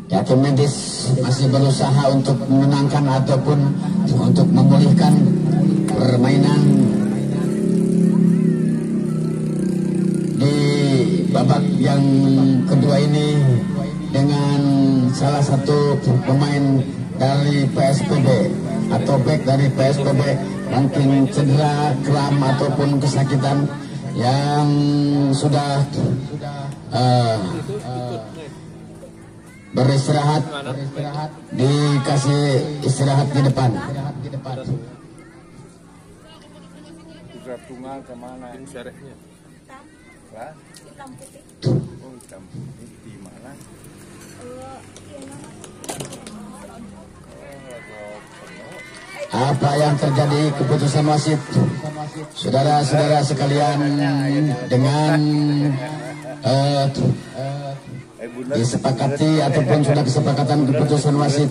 Ya, tim medis masih berusaha untuk menenangkan ataupun untuk memulihkan permainan di babak yang kedua ini dengan salah satu pemain dari PSPB atau back dari PSPB mungkin cedera, kram ataupun kesakitan yang sudah beristirahat, dikasih istirahat di depan. Putra tunggal kemana? Syarehnya? Hah? Hitam putih. Oh, hitam putih di mana? Apa yang terjadi keputusan wasit, saudara-saudara sekalian, dengan disepakati ataupun sudah kesepakatan keputusan wasit.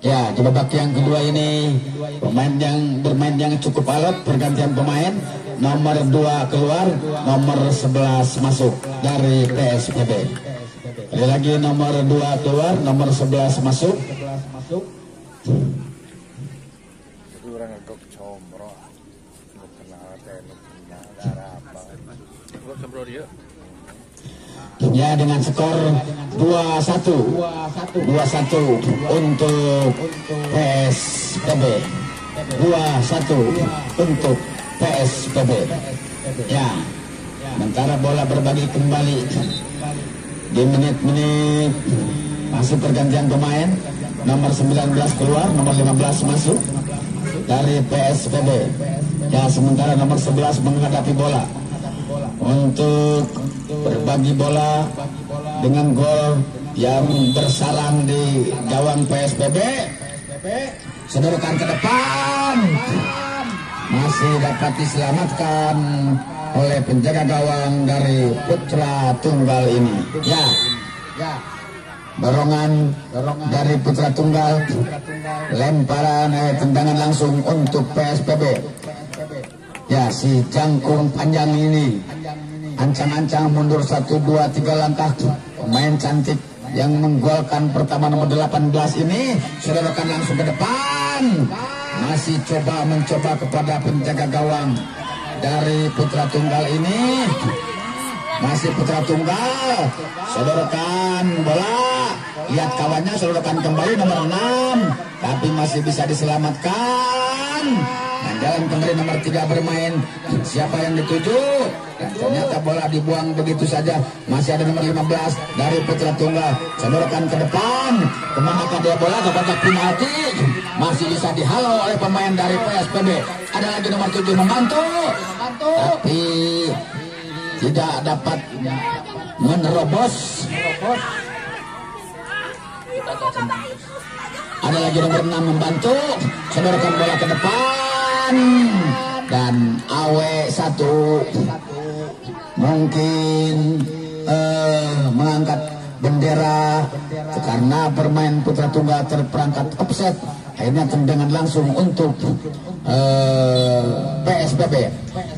Ya, di babak yang kedua ini pemain yang bermain yang cukup alot, pergantian pemain. Nomor 2 keluar, nomor 11 masuk dari PSPB. Kali lagi nomor 2 keluar, nomor 11 masuk. Orang agak combro. Kenal darah apa? Combro dia. Ya, dengan skor 2-1 untuk PSPB, 2-1 untuk PSPB. Ya, sementara bola berbagi kembali di menit-menit masih pergantian pemain. Nomor 19 keluar, nomor 15 masuk dari PSPB. Ya, sementara nomor 11 menghadapi bola untuk berbagi bola dengan gol yang bersarang di gawang PSPB. Sodorkan ke depan, masih dapat diselamatkan oleh penjaga gawang dari Putra Tunggal ini. Ya, dorongan dari Putra Tunggal, lemparan tendangan langsung untuk PSPB. Ya, si jangkung panjang ini ancang-ancang mundur 1, 2, 3 langkah. Pemain cantik yang menggolkan pertama nomor 18 ini sodorkan langsung ke depan, masih mencoba kepada penjaga gawang dari Putra Tunggal ini. Masih Putra Tunggal, sodorkan bola, lihat kawannya, sodorkan kembali nomor 6, tapi masih bisa diselamatkan. Dan jalan kembali nomor 3 bermain. Siapa yang dituju? Dan ternyata bola dibuang begitu saja. Masih ada nomor 15 dari Putra Tunggal. Sodorkan ke depan. Kemana dia bola? Ke kotak penalti. Masih bisa dihalau oleh pemain dari PSPB. Ada lagi nomor 7 membantu. Tapi tidak dapat menerobos. Ada lagi nomor 6 membantu. Sodorkan bola ke depan. Dan AW1 mungkin mengangkat bendera karena bermain Putra Tunggal terperangkap offset. Akhirnya tendangan langsung untuk PSPB.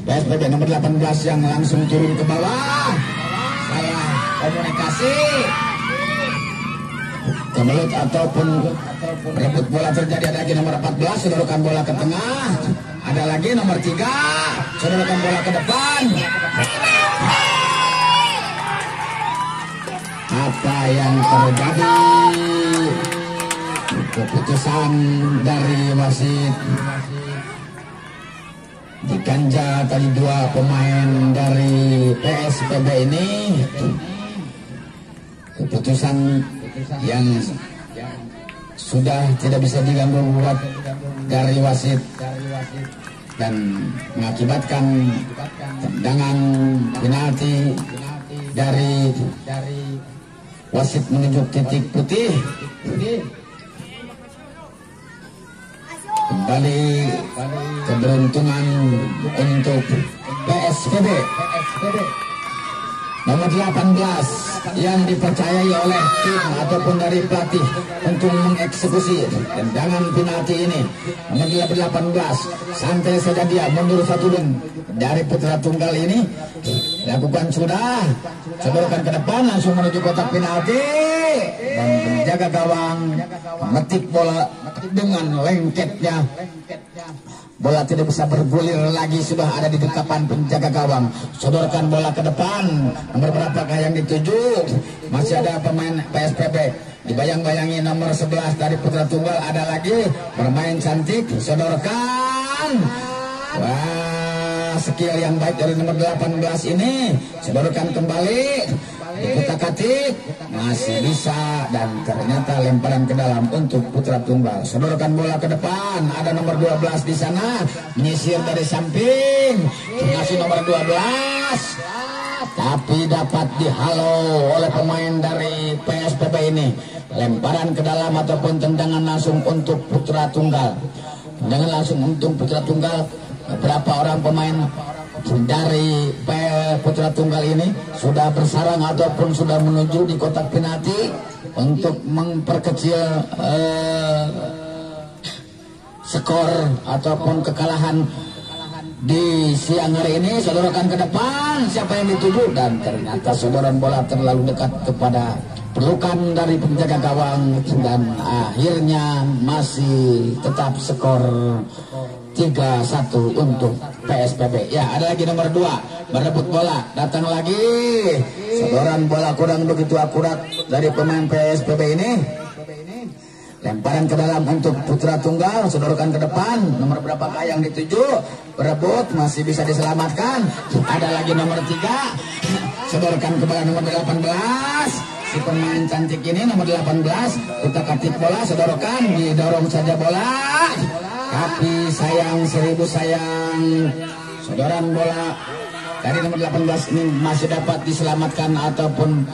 PSPB nomor 18 yang langsung turun ke bawah. Saya komunikasi kemelut ataupun rebut bola terjadi. Ada lagi nomor 14 sodorkan bola ke tengah. Ada lagi nomor 3 sodorkan bola ke depan. Apa yang terjadi? Keputusan dari wasit diganja tadi 2 pemain dari PSPB ini. Keputusan yang sudah tidak bisa diganggu buat dari wasit dan mengakibatkan tendangan penalti dari wasit menunjuk titik putih. Kembali keberuntungan untuk PSPB. nomor 18 yang dipercayai oleh tim ataupun dari pelatih untuk mengeksekusi tendangan penalti ini. Nomor 18 santai saja dia, mundur satu dari putra tunggal ini, lakukan sudah, sodorkan ke depan langsung menuju kotak penalti, dan penjaga gawang memetik bola dengan lengketnya. Bola tidak bisa bergulir lagi, sudah ada di dekapan penjaga gawang. Sodorkan bola ke depan. Nomor berapakah yang dituju? Masih ada pemain PSPB. Dibayang-bayangi nomor 11 dari putra tunggal, ada lagi bermain cantik. Sodorkan. Wah, skill yang baik dari nomor 18 ini. Sodorkan kembali. Dikutak-katik, masih bisa, dan ternyata lemparan ke dalam untuk putra tunggal. Sodorkan bola ke depan, ada nomor 12 di sana, menyisir dari samping, masih nomor 12, tapi dapat dihalau oleh pemain dari PSPB ini. Lemparan ke dalam ataupun tendangan langsung untuk putra tunggal. Tendangan langsung untuk putra tunggal. Beberapa orang pemain dari putra tunggal ini sudah bersarang ataupun sudah menuju di kotak penalti untuk memperkecil skor ataupun kekalahan di siang hari ini. Sodorkan ke depan, siapa yang dituju, dan ternyata sodoran bola terlalu dekat kepada pelukan dari penjaga gawang, dan akhirnya masih tetap skor 3-1 untuk PSPB. Ya, ada lagi nomor 2 berebut bola, datang lagi. Sodoran bola kurang begitu akurat dari pemain PSPB ini. Lemparan ke dalam untuk putra tunggal, sodorkan ke depan. Nomor berapakah yang dituju? Berebut, masih bisa diselamatkan. Ada lagi nomor 3. Sodorkan ke bola nomor 18. Si pemain cantik ini nomor 18, utak-atik bola, sodorkan, didorong saja bola. Tapi sayang, seribu sayang, sodoran bola dari nomor 18 ini masih dapat diselamatkan ataupun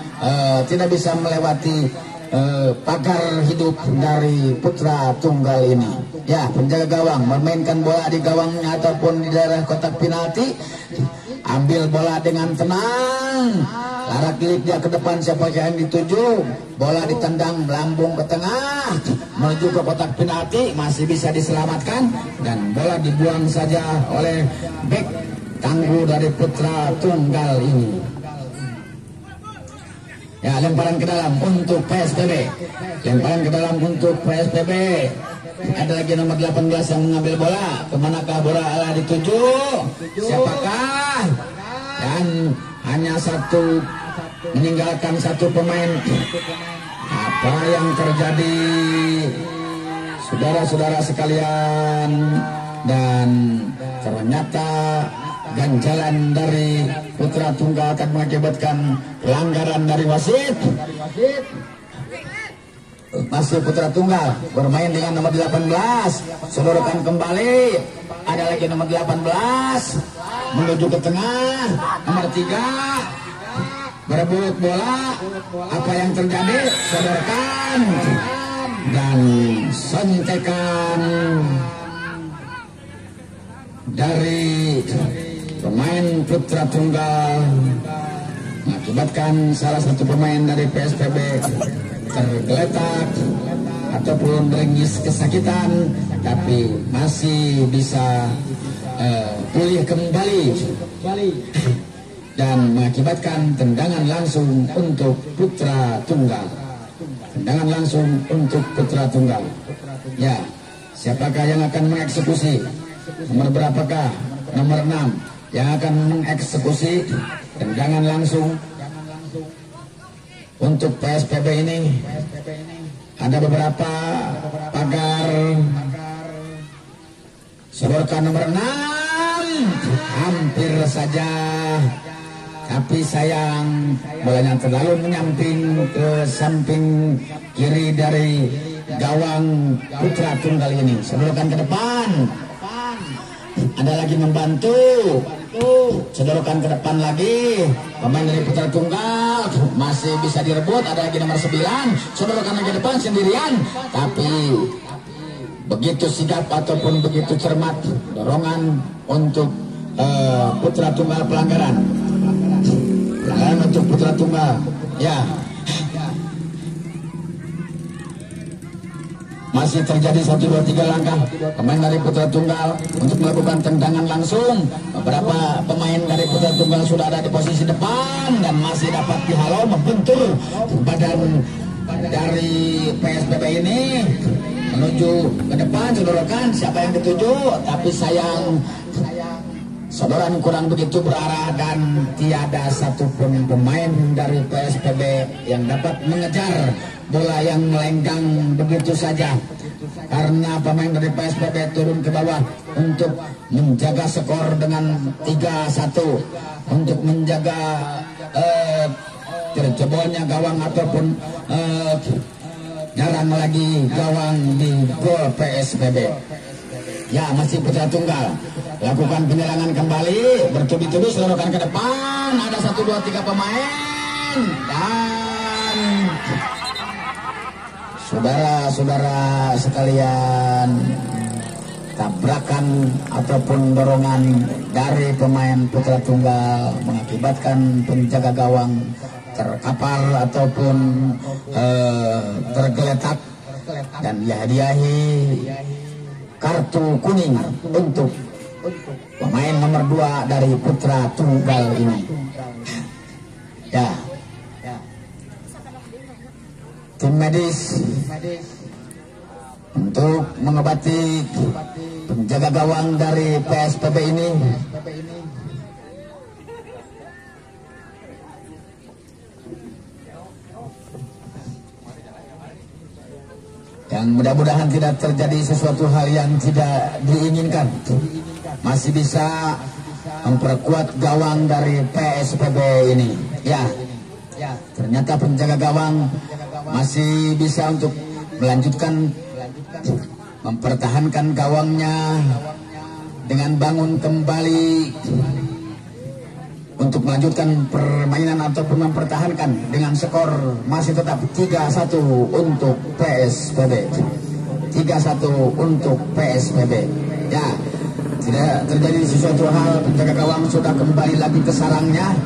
tidak bisa melewati pagar hidup dari putra tunggal ini. Ya, penjaga gawang memainkan bola di gawangnya ataupun di daerah kotak penalti. Ambil bola dengan tenang, larak lirik dia ke depan, siapa yang dituju. Bola ditendang melambung ke tengah menuju ke kotak penalti, masih bisa diselamatkan, dan bola dibuang saja oleh bek tangguh dari putra tunggal ini. Ya, lemparan ke dalam untuk PSPB. Lemparan ke dalam untuk PSPB. Ada lagi nomor 18 yang mengambil bola. Kemanakah bola dituju? Siapakah? Dan hanya satu, meninggalkan satu pemain. Apa yang terjadi, saudara-saudara sekalian? Dan ternyata ganjalan dari putra tunggal akan mengakibatkan pelanggaran dari wasit. Masih putra tunggal bermain dengan nomor 18, sodorkan kembali. Ada lagi nomor 18 menuju ke tengah, nomor 3 berebut bola. Apa yang terjadi? Sodorkan dan sontekan dari pemain putra tunggal mengakibatkan salah satu pemain dari PSPB tergeletak ataupun ringis kesakitan, tapi masih bisa pulih kembali dan mengakibatkan tendangan langsung untuk putra tunggal. Tendangan langsung untuk putra tunggal. Ya, siapakah yang akan mengeksekusi? Nomor berapakah? Nomor 6 yang akan mengeksekusi tendangan langsung untuk PSPB ini. Ada beberapa pagar. Sodorkan nomor 6, hampir saja, tapi sayang bolanya terlalu menyamping ke samping kiri dari gawang putra tunggal ini. Sodorkan ke depan. Ada lagi membantu. Sodorkan ke depan lagi. Pemain dari putra tunggal masih bisa direbut. Ada lagi nomor 9. Sodorkan lagi ke depan sendirian. Tapi begitu sigap ataupun begitu cermat dorongan untuk putra tunggal pelanggaran. Pelanggaran untuk putra tunggal. Ya. Masih terjadi 1, 2, 3 langkah pemain dari putra tunggal untuk melakukan tendangan langsung. Beberapa pemain dari putra tunggal sudah ada di posisi depan dan masih dapat dihalau membentur badan dari PSBB ini menuju ke depan. Saudarakan siapa yang dituju, tapi sayang saudara kurang begitu berarah dan tiada satupun pemain dari PSBB yang dapat mengejar bola yang melenggang begitu saja, karena pemain dari PSBB turun ke bawah untuk menjaga skor dengan 3-1, untuk menjaga terjebolnya gawang ataupun jarang lagi gawang di gol PSBB. Ya, masih putra tunggal lakukan penyerangan kembali, bertubi-tubi seluruhkan ke depan. Ada 1, 2, 3 pemain dan saudara-saudara sekalian, tabrakan ataupun dorongan dari pemain putra tunggal mengakibatkan penjaga gawang terkapar ataupun tergeletak dan dihadiahi kartu kuning untuk pemain nomor 2 dari putra tunggal ini. Ya. Tim medis untuk mengobati penjaga gawang dari PSBB ini. Yang mudah-mudahan tidak terjadi sesuatu hal yang tidak diinginkan. Masih bisa memperkuat gawang dari PSBB ini. Ya, ternyata penjaga gawang masih bisa untuk melanjutkan mempertahankan gawangnya dengan bangun kembali untuk melanjutkan permainan ataupun mempertahankan dengan skor masih tetap 3-1 untuk PSBB. 3-1 untuk PSBB. Ya, tidak terjadi sesuatu hal, penjaga gawang sudah kembali lagi ke sarangnya.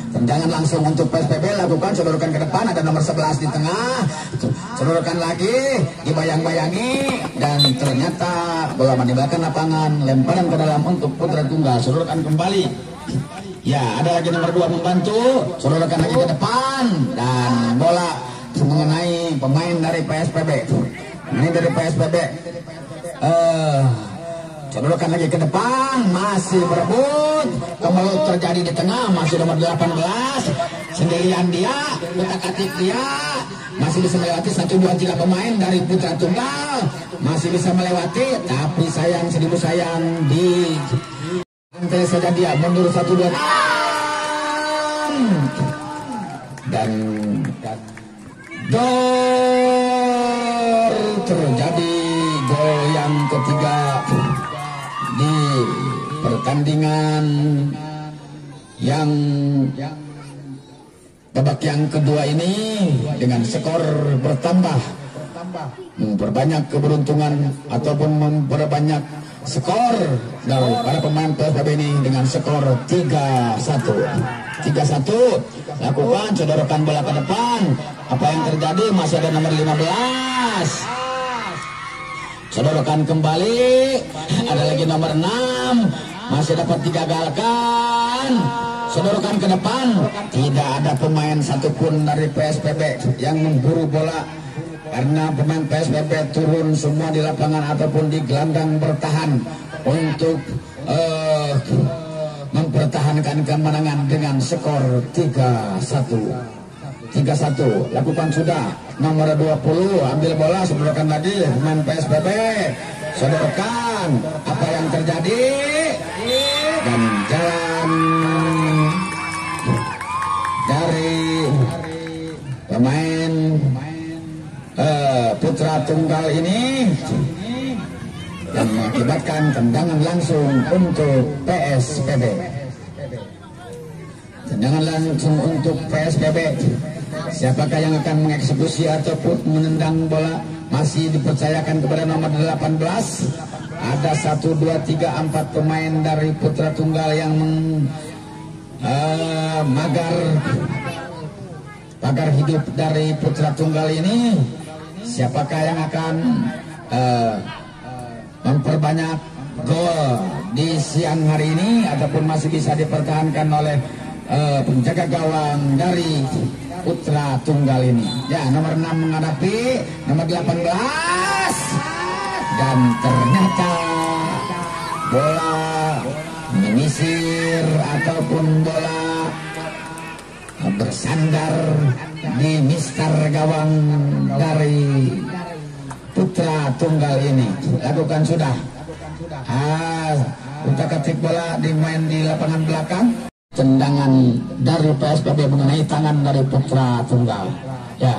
Tendangan langsung untuk PSBB lakukan, sodorkan ke depan, ada nomor 11 di tengah, sodorkan lagi, dibayang-bayangi dan ternyata bola meninggalkan lapangan, lemparan ke dalam untuk putra tunggal, sodorkan kembali. Ya, ada lagi nomor 2 membantu, sodorkan lagi ke depan dan bola mengenai pemain dari PSBB. Ini dari PSBB. Sodorkan lagi ke depan, masih berebut, kemelut terjadi di tengah, masih nomor 18, sendirian dia, utak-atik dia, masih bisa melewati 1, 2, 3 pemain dari putra tunggal, masih bisa melewati, tapi sayang, seribu sayang, di lantai saja dia, mundur 1, 2, dan terjadi gol yang ketiga di pertandingan yang babak yang kedua ini dengan skor bertambah, memperbanyak keberuntungan ataupun memperbanyak skor dari para pemain PSBB ini dengan skor 3-1. Lakukan, sodorkan bola ke depan. Apa yang terjadi? Masih ada nomor 15. Sodorkan kembali, ada lagi nomor 6, masih dapat digagalkan. Sodorkan ke depan, tidak ada pemain satupun dari PSBB yang memburu bola karena pemain PSBB turun semua di lapangan ataupun di gelandang bertahan untuk mempertahankan kemenangan dengan skor 3-1. Lakukan sudah nomor 20, ambil bola, sodorkan lagi pemain PSBB, sodorkan, apa yang terjadi dan jalan dari pemain putra tunggal ini yang mengakibatkan tendangan langsung untuk PSBB. Tendangan langsung untuk PSBB. Siapakah yang akan mengeksekusi ataupun menendang bola? Masih dipercayakan kepada nomor 18. Ada 1, 2, 3, 4 pemain dari putra tunggal yang pagar hidup dari putra tunggal ini. Siapakah yang akan memperbanyak gol di siang hari ini ataupun masih bisa dipertahankan oleh penjaga gawang dari putra tunggal ini. Ya, nomor 6 menghadapi nomor 18 dan ternyata bola menyisir ataupun bola bersandar di mister gawang dari putra tunggal ini. Lakukan sudah. Utak-atik bola dimain di lapangan belakang. Tendangan dari PSPB mengenai tangan dari putra tunggal. Ya,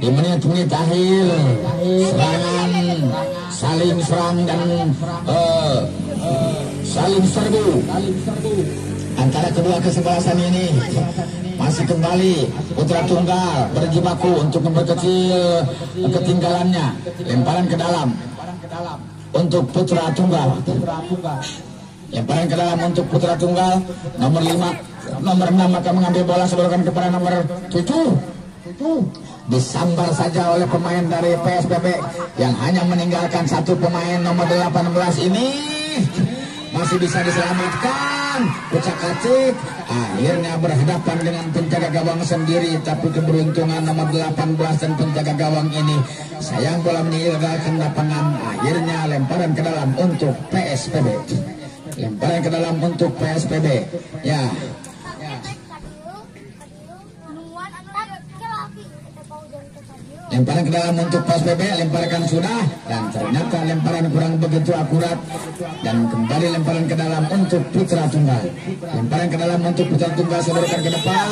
di menit-menit akhir serangan saling serang dan saling serbu antara kedua kesebelasan ini. Masih kembali putra tunggal berjibaku untuk memperkecil ketinggalannya. Lemparan ke dalam untuk putra tunggal. Lemparan ke dalam untuk putra tunggal. Nomor 5, nomor 6 akan mengambil bola sebelumkan kepada nomor 7. Disambar saja oleh pemain dari PSPB yang hanya meninggalkan satu pemain nomor 18 ini. Masih bisa diselamatkan. Ucak-acik akhirnya berhadapan dengan penjaga gawang sendiri, tapi keberuntungan nomor 18 dan penjaga gawang ini sayang bola meninggalkan lapangan. Akhirnya lemparan ke dalam untuk PSPB. Lemparan ke dalam untuk PSPB. Ya. Lemparan ke dalam untuk PSPB, lemparkan sudah dan ternyata lemparan kurang begitu akurat dan kembali lemparan ke dalam untuk putra tunggal. Lemparan ke dalam untuk putra tunggal, sebutkan ke depan.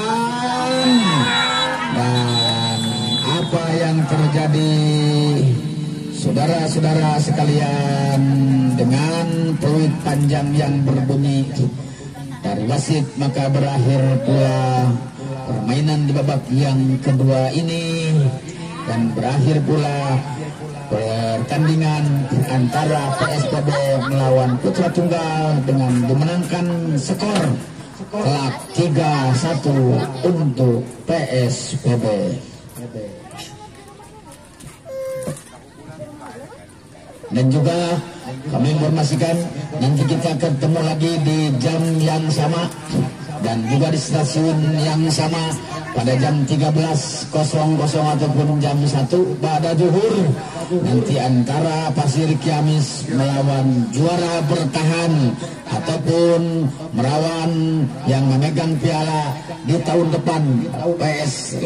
Dan apa yang terjadi, saudara-saudara sekalian, dengan peluit panjang yang berbunyi dari wasit, maka berakhir pula permainan di babak yang kedua ini. Dan berakhir pula pertandingan antara PSPB melawan putra tunggal dengan dimenangkan skor telak 3-1 untuk PSPB. Dan juga kami informasikan nanti kita ketemu lagi di jam yang sama dan juga di stasiun yang sama pada jam 13.00 ataupun jam 1 pada zuhur. Nanti antara Pasir Kiamis melawan juara bertahan ataupun melawan yang memegang piala di tahun depan, PS